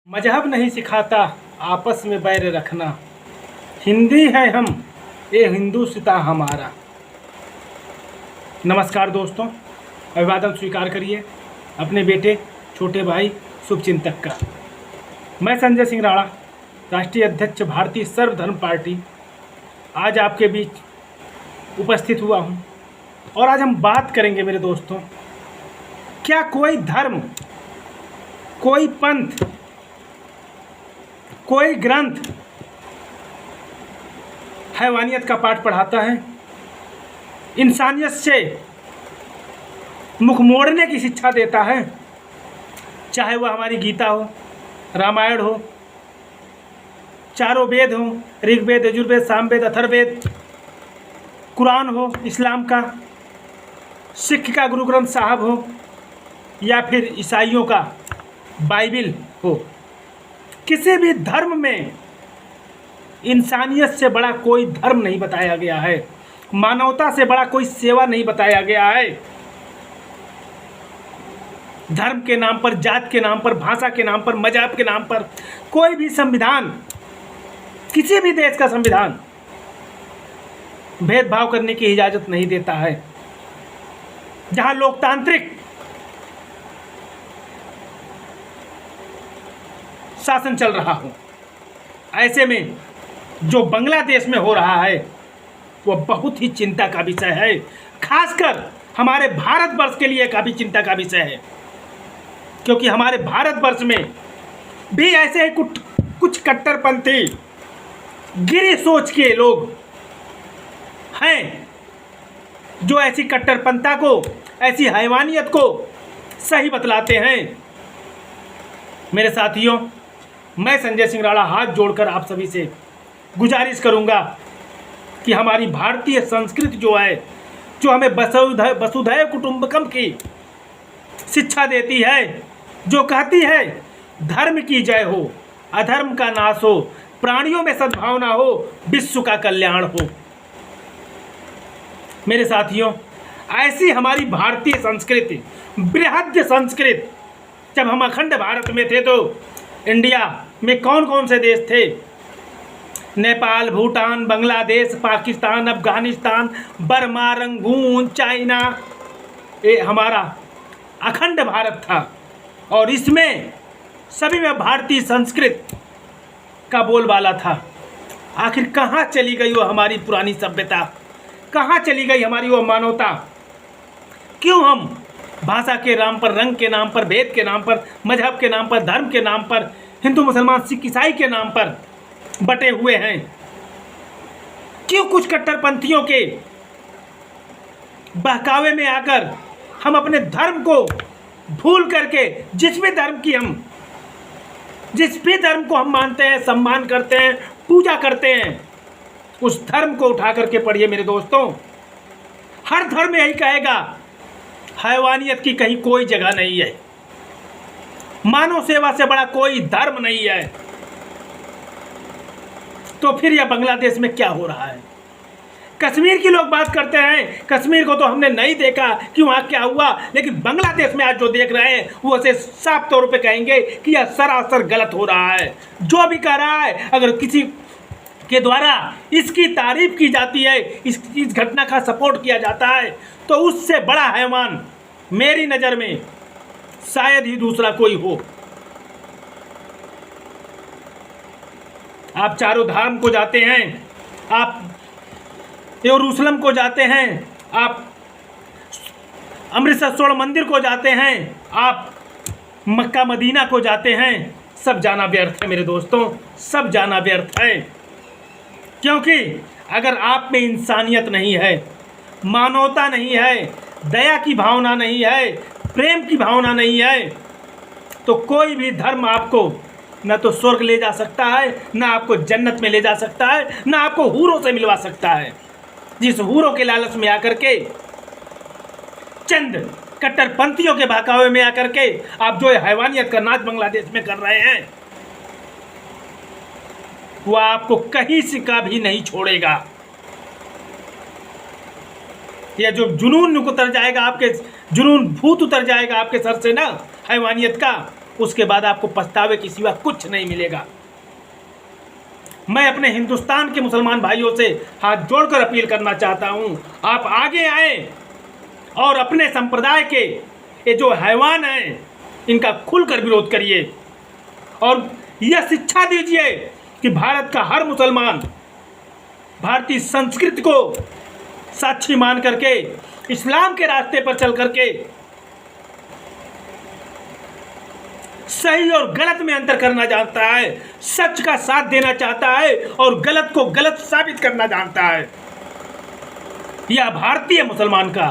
मजहब नहीं सिखाता आपस में बैर रखना। हिंदी है हम, ये हिंदुस्तां हमारा। नमस्कार दोस्तों, अभिवादन स्वीकार करिए अपने बेटे छोटे भाई शुभचिंतक का। मैं संजय सिंह राणा, राष्ट्रीय अध्यक्ष भारतीय सर्वधर्म पार्टी, आज आपके बीच उपस्थित हुआ हूँ और आज हम बात करेंगे मेरे दोस्तों, क्या कोई धर्म, कोई पंथ, कोई ग्रंथ हैवानियत का पाठ पढ़ाता है, इंसानियत से मुख मोड़ने की शिक्षा देता है? चाहे वह हमारी गीता हो, रामायण हो, चारों वेद हो, ऋग्वेद, यजुर्वेद, सामवेद, अथर्ववेद, कुरान हो इस्लाम का, सिख का गुरु ग्रंथ साहब हो, या फिर ईसाइयों का बाइबिल हो। किसी भी धर्म में इंसानियत से बड़ा कोई धर्म नहीं बताया गया है, मानवता से बड़ा कोई सेवा नहीं बताया गया है। धर्म के नाम पर, जात के नाम पर, भाषा के नाम पर, मजहब के नाम पर कोई भी संविधान, किसी भी देश का संविधान भेदभाव करने की इजाजत नहीं देता है। जहां लोकतांत्रिक शासन चल रहा हो, ऐसे में जो बांग्लादेश में हो रहा है वह बहुत ही चिंता का विषय है। खासकर हमारे भारतवर्ष के लिए काफ़ी चिंता का विषय है, क्योंकि हमारे भारतवर्ष में भी ऐसे ही कुछ कट्टरपंथी गिरी सोच के लोग हैं जो ऐसी कट्टरपंथा को, ऐसी हैवानियत को सही बतलाते हैं। मेरे साथियों, मैं संजय सिंह राणा हाथ जोड़कर आप सभी से गुजारिश करूंगा कि हमारी भारतीय संस्कृति जो है, जो हमें वसुधैव कुटुंबकम की शिक्षा देती है, जो कहती है धर्म की जय हो, अधर्म का नाश हो, प्राणियों में सद्भावना हो, विश्व का कल्याण हो। मेरे साथियों, ऐसी हमारी भारतीय संस्कृति, बृहद संस्कृति, जब हम अखंड भारत में थे तो इंडिया में कौन कौन से देश थे? Nepal, Bhutan, Bangladesh, Pakistan, Afghanistan, Burma, Rangoon, China, ये हमारा अखंड भारत था। और इसमें सभी में भारतीय संस्कृति का बोलबाला था। आखिर कहाँ चली गई वो हमारी पुरानी सभ्यता? कहाँ चली गई हमारी वो मानवता? क्यों हम भाषा के नाम पर, रंग के नाम पर, भेद के नाम पर, मजहब के नाम पर, धर्म के नाम पर, हिंदू मुसलमान सिख ईसाई के नाम पर बटे हुए हैं? क्यों कुछ कट्टरपंथियों के बहकावे में आकर हम अपने धर्म को भूल करके जिस भी धर्म को हम मानते हैं, सम्मान करते हैं, पूजा करते हैं, उस धर्म को उठा करके पढ़िए मेरे दोस्तों। हर धर्म यही कहेगा, हैवानियत की कहीं कोई जगह नहीं है, मानव सेवा से बड़ा कोई धर्म नहीं है। तो फिर यह बांग्लादेश में क्या हो रहा है? कश्मीर की लोग बात करते हैं, कश्मीर को तो हमने नहीं देखा कि वहाँ क्या हुआ, लेकिन बांग्लादेश में आज जो देख रहे हैं वो उसे साफ तौर पे कहेंगे कि यह सरासर गलत हो रहा है। जो भी कह रहा है, अगर किसी के द्वारा इसकी तारीफ की जाती है, इस घटना का सपोर्ट किया जाता है, तो उससे बड़ा हैवान मेरी नज़र में शायद ही दूसरा कोई हो। आप चारों धाम को जाते हैं, आप यरूशलेम को जाते हैं, आप अमृतसर स्वर्ण मंदिर को जाते हैं, आप मक्का मदीना को जाते हैं, सब जाना व्यर्थ है मेरे दोस्तों, सब जाना व्यर्थ है। क्योंकि अगर आप में इंसानियत नहीं है, मानवता नहीं है, दया की भावना नहीं है, प्रेम की भावना नहीं है, तो कोई भी धर्म आपको न तो स्वर्ग ले जा सकता है, न आपको जन्नत में ले जा सकता है, न आपको हूरों से मिलवा सकता है। जिस हूरों के लालच में आकर के, चंद कट्टरपंथियों के बहकावे में आकर के आप जो हैवानियत का नाच बांग्लादेश में कर रहे हैं, वो आपको कहीं से का भी नहीं छोड़ेगा। यह जो जुनून उतर जाएगा, आपके जुनून भूत उतर जाएगा आपके सर से ना, हैवानियत का, उसके बाद आपको पछतावे के सिवा कुछ नहीं मिलेगा। मैं अपने हिंदुस्तान के मुसलमान भाइयों से हाथ जोड़कर अपील करना चाहता हूं, आप आगे आए और अपने संप्रदाय के ये जो हैवान हैं इनका खुलकर विरोध करिए और यह शिक्षा दीजिए कि भारत का हर मुसलमान भारतीय संस्कृति को साक्षी मान करके इस्लाम के रास्ते पर चल करके सही और गलत में अंतर करना जानता है, सच का साथ देना चाहता है और गलत को गलत साबित करना जानता है। यह भारतीय मुसलमान का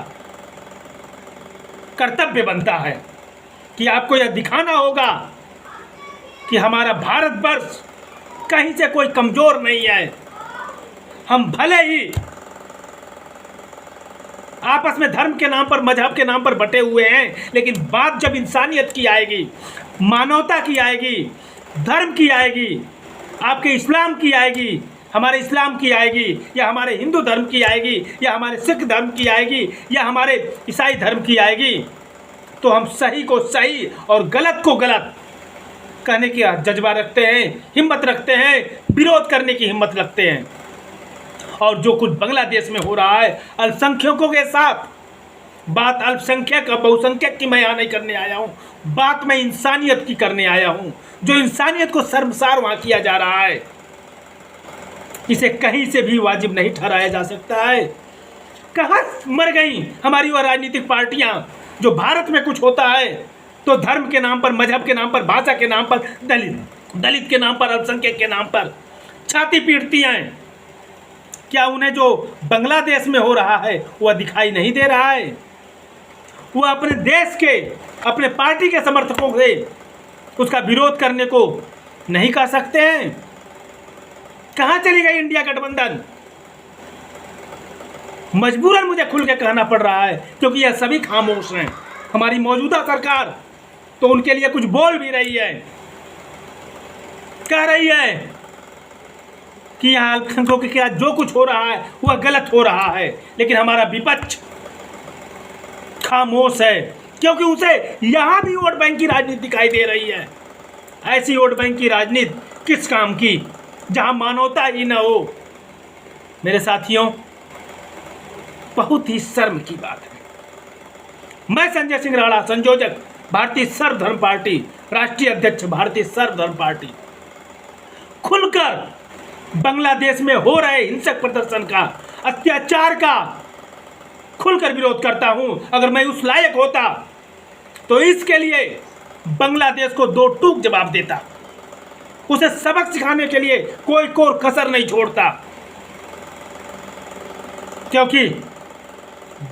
कर्तव्य बनता है कि आपको यह दिखाना होगा कि हमारा भारतवर्ष कहीं से कोई कमजोर नहीं है। हम भले ही आपस में धर्म के नाम पर, मजहब के नाम पर बटे हुए हैं, लेकिन बात जब इंसानियत की आएगी, मानवता की आएगी, धर्म की आएगी, आपके इस्लाम की आएगी, हमारे इस्लाम की आएगी, या हमारे हिंदू धर्म की आएगी, या हमारे सिख धर्म की आएगी, या हमारे ईसाई धर्म की आएगी, तो हम सही को सही और गलत को गलत कहने की जज्बा रखते हैं, हिम्मत रखते हैं, विरोध करने की हिम्मत रखते हैं। और जो कुछ बांग्लादेश में हो रहा है अल्पसंख्यकों के साथ, बात अल्पसंख्यक और बहुसंख्यक की मैं यहाँ नहीं करने आया हूँ, बात मैं इंसानियत की करने आया हूँ। जो इंसानियत को शर्मसार वहाँ किया जा रहा है, इसे कहीं से भी वाजिब नहीं ठहराया जा सकता है। कहाँ मर गई हमारी वह राजनीतिक पार्टियाँ जो भारत में कुछ होता है तो धर्म के नाम पर, मजहब के नाम पर, भाषा के नाम पर, दलित के नाम पर, अल्पसंख्यक के नाम पर छाती पीटती हैं। क्या उन्हें जो बांग्लादेश में हो रहा है वह दिखाई नहीं दे रहा है? वह अपने देश के, अपने पार्टी के समर्थकों से उसका विरोध करने को नहीं कर सकते हैं? कहाँ चली गई इंडिया गठबंधन? मजबूरन मुझे खुल के कहना पड़ रहा है क्योंकि यह सभी खामोश हैं। हमारी मौजूदा सरकार तो उनके लिए कुछ बोल भी रही है, कह रही है कि यहाँ अल्पसंख्यकों के खिलाफ जो कुछ हो रहा है वह गलत हो रहा है, लेकिन हमारा विपक्ष खामोश है क्योंकि उसे यहाँ भी वोट बैंक की राजनीति दिखाई दे रही है। ऐसी वोट बैंक की राजनीति किस काम की जहाँ मानवता ही न हो? मेरे साथियों, बहुत ही शर्म की बात है। मैं संजय सिंह राणा, संयोजक भारतीय सर्वधर्म पार्टी, राष्ट्रीय अध्यक्ष भारतीय सर्वधर्म पार्टी, खुलकर बांग्लादेश में हो रहे हिंसक प्रदर्शन का, अत्याचार का खुलकर विरोध करता हूं। अगर मैं उस लायक होता तो इसके लिए बांग्लादेश को दो टूक जवाब देता, उसे सबक सिखाने के लिए कोई कोर कसर नहीं छोड़ता, क्योंकि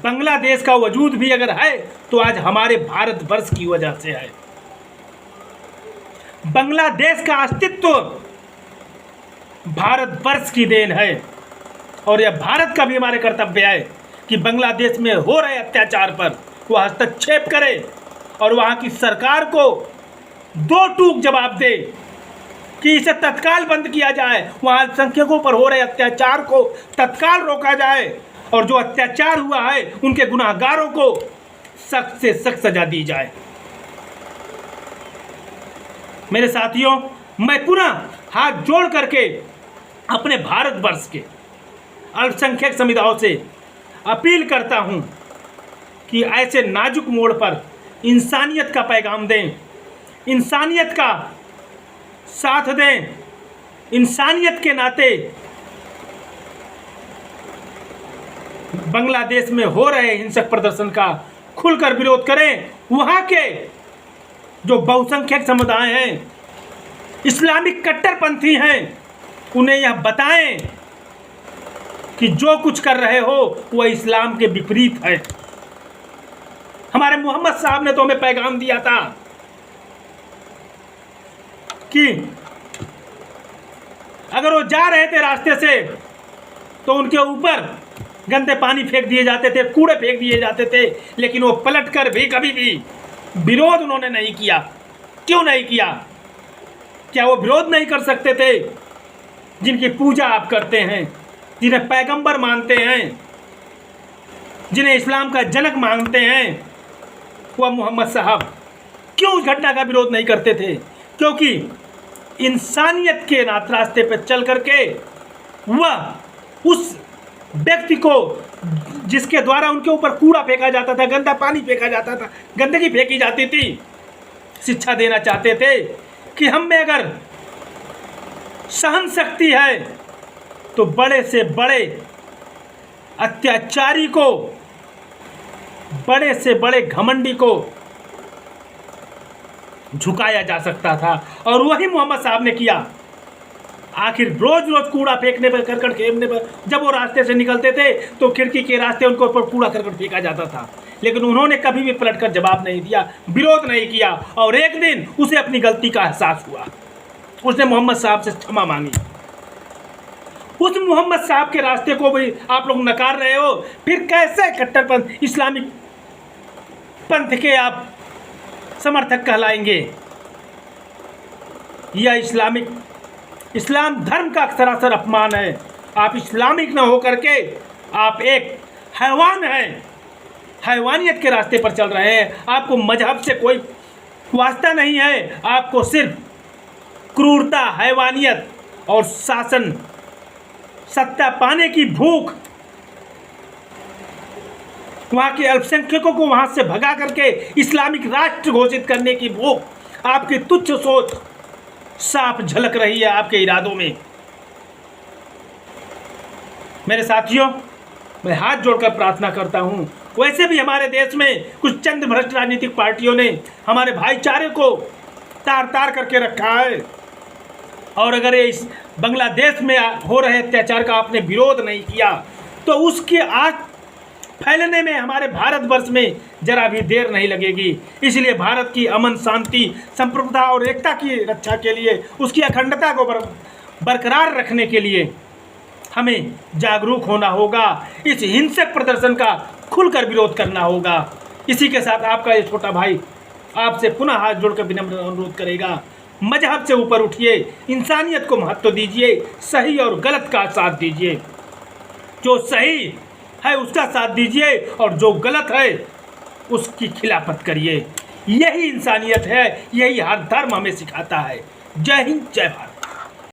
बांग्लादेश का वजूद भी अगर है तो आज हमारे भारतवर्ष की वजह से है। बांग्लादेश का अस्तित्व भारतवर्ष की देन है और यह भारत का भी हमारे कर्तव्य है कि बांग्लादेश में हो रहे अत्याचार पर वह हस्तक्षेप करे और वहाँ की सरकार को दो टूक जवाब दे कि इसे तत्काल बंद किया जाए, वहाँ अल्पसंख्यकों पर हो रहे अत्याचार को तत्काल रोका जाए और जो अत्याचार हुआ है उनके गुनाहगारों को सख्त से सख्त सजा दी जाए। मेरे साथियों, मैं पुनः हाथ जोड़ करके अपने भारतवर्ष के अल्पसंख्यक समुदायों से अपील करता हूं कि ऐसे नाजुक मोड़ पर इंसानियत का पैगाम दें, इंसानियत का साथ दें, इंसानियत के नाते बांग्लादेश में हो रहे हिंसक प्रदर्शन का खुलकर विरोध करें। वहाँ के जो बहुसंख्यक समुदाय हैं, इस्लामिक कट्टरपंथी हैं, उन्हें यह बताएं कि जो कुछ कर रहे हो वह इस्लाम के विपरीत है। हमारे मोहम्मद साहब ने तो हमें पैगाम दिया था कि अगर वो जा रहे थे रास्ते से तो उनके ऊपर गंदे पानी फेंक दिए जाते थे, कूड़े फेंक दिए जाते थे, लेकिन वो पलटकर भी कभी भी विरोध उन्होंने नहीं किया। क्यों नहीं किया? क्या वो विरोध नहीं कर सकते थे? जिनकी पूजा आप करते हैं, जिन्हें पैगंबर मानते हैं, जिन्हें इस्लाम का जनक मानते हैं, वह मोहम्मद साहब क्यों उस घटना का विरोध नहीं करते थे? क्योंकि इंसानियत के रास्ते पर चल करके वह उस व्यक्ति को जिसके द्वारा उनके ऊपर कूड़ा फेंका जाता था, गंदा पानी फेंका जाता था, गंदगी फेंकी जाती थी, शिक्षा देना चाहते थे कि हम में अगर सहन शक्ति है तो बड़े से बड़े अत्याचारी को, बड़े से बड़े घमंडी को झुकाया जा सकता था। और वही मोहम्मद साहब ने किया। आखिर रोज रोज कूड़ा फेंकने पर, करकट फेंकने पर, जब वो रास्ते से निकलते थे तो खिड़की के रास्ते उनको ऊपर कूड़ा करकट फेंका जाता था, लेकिन उन्होंने कभी भी पलटकर जवाब नहीं दिया, विरोध नहीं किया। और एक दिन उसे अपनी गलती का एहसास हुआ, उसने मोहम्मद साहब से क्षमा मांगी। उस मोहम्मद साहब के रास्ते को भी आप लोग नकार रहे हो, फिर कैसे कट्टरपंथ इस्लामिक पंथ के आप समर्थक कहलाएंगे? यह इस्लाम धर्म का सरासर अपमान है। आप इस्लामिक न हो करके आप एक हैवान हैं, हैवानियत के रास्ते पर चल रहे हैं। आपको मजहब से कोई वास्ता नहीं है, आपको सिर्फ क्रूरता, हैवानियत और शासन, सत्ता पाने की भूख, वहाँ के अल्पसंख्यकों को वहाँ से भगा करके इस्लामिक राष्ट्र घोषित करने की भूख, आपकी तुच्छ सोच साफ झलक रही है आपके इरादों में। मेरे साथियों, मैं हाथ जोड़कर प्रार्थना करता हूँ, वैसे भी हमारे देश में कुछ चंद भ्रष्ट राजनीतिक पार्टियों ने हमारे भाईचारे को तार तार करके रखा है। और अगर इस बांग्लादेश में हो रहे अत्याचार का आपने विरोध नहीं किया तो उसके आग फैलने में हमारे भारतवर्ष में जरा भी देर नहीं लगेगी। इसलिए भारत की अमन, शांति, संप्रभुता और एकता की रक्षा के लिए, उसकी अखंडता को बरकरार रखने के लिए हमें जागरूक होना होगा। इस हिंसक प्रदर्शन का खुलकर विरोध करना होगा। इसी के साथ आपका ये छोटा भाई आपसे पुनः हाथ जोड़कर विनम्र अनुरोध करेगा, मजहब से ऊपर उठिए, इंसानियत को महत्व दीजिए, सही और गलत का साथ दीजिए। जो सही है उसका साथ दीजिए और जो गलत है उसकी खिलाफत करिए। यही इंसानियत है, यही हर धर्म हमें सिखाता है। जय हिंद, जय भारत।